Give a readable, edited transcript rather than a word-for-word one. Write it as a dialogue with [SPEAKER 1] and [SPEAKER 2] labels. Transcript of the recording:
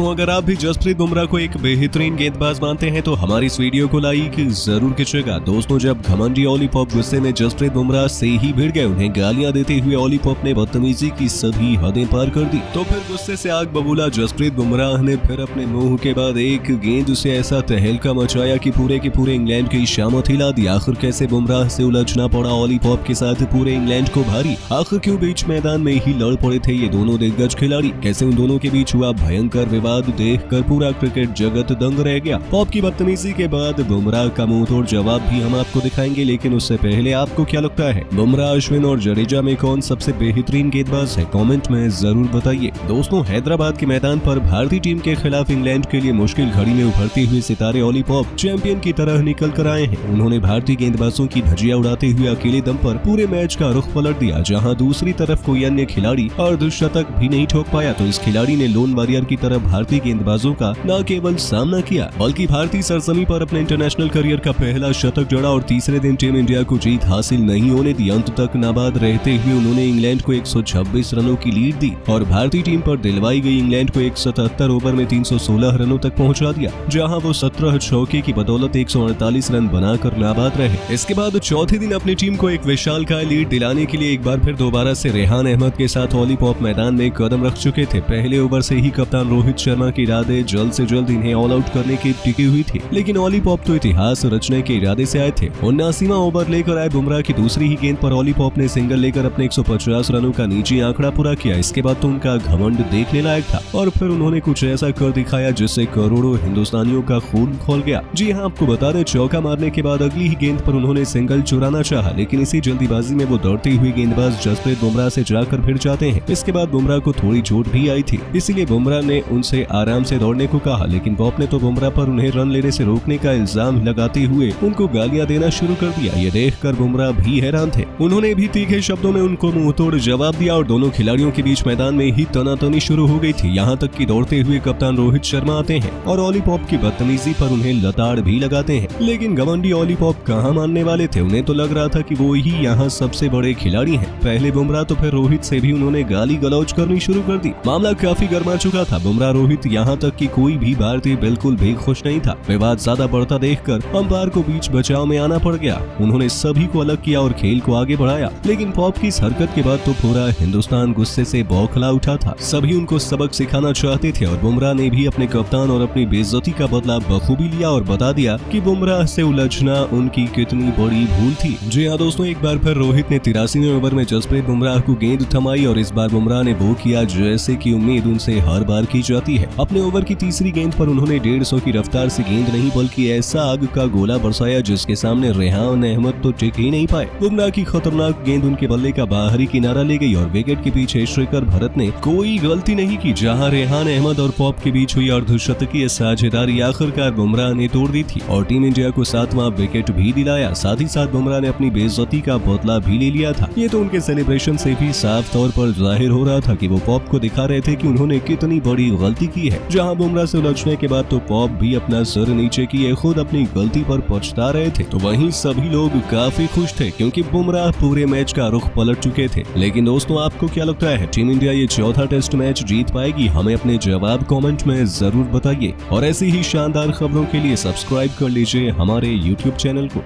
[SPEAKER 1] दोस्तों अगर आप भी जसप्रीत बुमराह को एक बेहतरीन गेंदबाज मानते हैं तो हमारी इस वीडियो को लाइक जरूर कीजिएगा। दोस्तों जब घमंडी ओली पॉप गुस्से में जसप्रीत बुमराह से ही भिड़ गए, उन्हें गालियां देते हुए ओली पॉप ने बदतमीजी की सभी हदें पार कर दी, तो फिर गुस्से से आग बबूला जसप्रीत बुमराह ने फिर अपने मुंह के बाद एक गेंद से ऐसा तहलका मचाया कि पूरे के पूरे इंग्लैंड की शामत हिला दी। आखिर कैसे बुमराह से उलझना पड़ा ओली पॉप के साथ पूरे इंग्लैंड को भारी, आखिर क्यों बीच मैदान में ही लड़ पड़े थे ये दोनों दिग्गज खिलाड़ी, कैसे उन दोनों के बीच हुआ भयंकर विवाद देखकर पूरा क्रिकेट जगत दंग रह गया। पॉप की बदतमीजी के बाद बुमराह का मुंह तोड़ जवाब भी हम आपको दिखाएंगे, लेकिन उससे पहले आपको क्या लगता है बुमराह, अश्विन और जडेजा में कौन सबसे बेहतरीन गेंदबाज है? कमेंट में जरूर बताइए। दोस्तों हैदराबाद के मैदान पर भारतीय टीम के खिलाफ इंग्लैंड के लिए मुश्किल घड़ी में उभरते हुए सितारे ओली पॉप चैंपियन की तरह निकल कर आए हैं। उन्होंने भारतीय गेंदबाजों की धज्जियां उड़ाते हुए अकेले दम पर पूरे मैच का रुख पलट दिया। जहां दूसरी तरफ कोई अन्य खिलाड़ी अर्धशतक भी नहीं ठोक पाया, तो इस खिलाड़ी ने लोन वॉरियर की तरह भारतीय गेंदबाजों का न केवल सामना किया बल्कि भारतीय सरजमी पर अपने इंटरनेशनल करियर का पहला शतक जड़ा और तीसरे दिन टीम इंडिया को जीत हासिल नहीं होने दी। अंत तक नाबाद रहते हुए उन्होंने इंग्लैंड को 126 रनों की लीड दी और भारतीय टीम पर दिलवाई गई इंग्लैंड को 177 ओवर में 316 रनों तक पहुंचा दिया, जहां वो 17 चौके की बदौलत 148 रन बनाकर नाबाद रहे। इसके बाद चौथे दिन अपनी टीम को एक विशालकाय लीड दिलाने के लिए एक बार फिर दोबारा से रेहान अहमद के साथ ओली पॉप मैदान में कदम रख चुके थे। पहले ओवर से ही कप्तान रोहित शर्मा के इरादे जल्द से जल्द इन्हें ऑल आउट करने की टिकी हुई थी, लेकिन ओली पॉप तो इतिहास रचने के इरादे से आए थे। 79वां ओवर लेकर आए बुमराह की दूसरी ही गेंद पर ओली पॉप ने सिंगल लेकर अपने 150 रनों का निजी आंकड़ा पूरा किया। इसके बाद तो उनका घमंड देखने लायक था और फिर उन्होंने कुछ ऐसा कर दिखाया जिससे करोड़ों हिंदुस्तानियों का खून खौल गया। जी हाँ, आपको बता दें चौका मारने के बाद अगली ही गेंद पर उन्होंने सिंगल चुराना चाहा, लेकिन इसी जल्दीबाजी में वो दौड़ते हुए गेंदबाज जसप्रीत बुमराह से जाकर भिड़ जाते हैं। इसके बाद बुमराह को थोड़ी चोट भी आई थी, इसीलिए बुमराह ने उनसे आराम से दौड़ने को कहा, लेकिन पॉप ने तो बुमराह पर उन्हें रन लेने से रोकने का इल्जाम लगाते हुए उनको गालियां देना शुरू कर दिया। ये देखकर बुमराह भी हैरान थे। उन्होंने भी तीखे शब्दों में उनको मुंहतोड़ जवाब दिया और दोनों खिलाड़ियों के बीच मैदान में ही तनातनी शुरू हो गई थी। यहाँ तक कि दौड़ते हुए कप्तान रोहित शर्मा आते हैं और ओली पॉप की बदतमीजी पर उन्हें लताड़ भी लगाते हैं, लेकिन घमंडी ओली पॉप कहाँ मानने वाले थे। उन्हें तो लग रहा था कि वो ही यहाँ सबसे बड़े खिलाड़ी हैं। पहले बुमराह तो फिर रोहित से भी उन्होंने गाली गलौज करनी शुरू कर दी। मामला काफी गर्मा चुका था। बुमराह रोहित यहाँ तक कि कोई भी भारतीय बिल्कुल भी खुश नहीं था। विवाद ज्यादा बढ़ता देखकर अंपायर को बीच बचाव में आना पड़ गया। उन्होंने सभी को अलग किया और खेल को आगे बढ़ाया, लेकिन पॉप की इस हरकत के बाद तो पूरा हिंदुस्तान गुस्से से बौखला उठा था। सभी उनको सबक सिखाना चाहते थे और बुमराह ने भी अपने कप्तान और अपनी बेइज्जती का बदला बखूबी लिया और बता दिया कि बुमराह से उलझना उनकी कितनी बड़ी भूल थी। जी हाँ दोस्तों, एक बार फिर रोहित ने 83वें ओवर में जसप्रीत बुमराह को गेंद थमाई और इस बार बुमराह ने वो किया जैसे कि उम्मीद उनसे हर बार की जाती है। अपने ओवर की तीसरी गेंद पर उन्होंने 150 की रफ्तार से गेंद नहीं बल्कि ऐसा आग का गोला बरसाया जिसके सामने रेहान अहमद तो टिक ही नहीं पाए। बुमराह की खतरनाक गेंद उनके बल्ले का बाहरी किनारा ले गई और विकेट के पीछे श्रीकर भरत ने कोई गलती नहीं की। जहां रेहान अहमद और पॉप के बीच हुई अर्धशतकीय साझेदारी आखिरकार बुमराह ने तोड़ दी थी और टीम इंडिया को 7वां विकेट भी दिलाया। साथ ही साथ बुमराह ने अपनी बेइज्जती का बदला भी ले लिया था। ये तो उनके सेलिब्रेशन से भी साफ तौर पर जाहिर हो रहा था कि वो पॉप को दिखा रहे थे कि उन्होंने कितनी बड़ी गलती की है। जहां बुमराह से उलझने के बाद तो पॉप भी अपना सर नीचे किए खुद अपनी गलती पर पछता रहे थे, तो वहीं सभी लोग काफी खुश थे क्योंकि बुमराह पूरे मैच का रुख पलट चुके थे। लेकिन दोस्तों आपको क्या लगता है, टीम इंडिया ये चौथा टेस्ट मैच जीत पाएगी? हमें अपने जवाब कमेंट में जरूर बताइए और ऐसी ही शानदार खबरों के लिए सब्सक्राइब कर लीजिए हमारे YouTube चैनल को।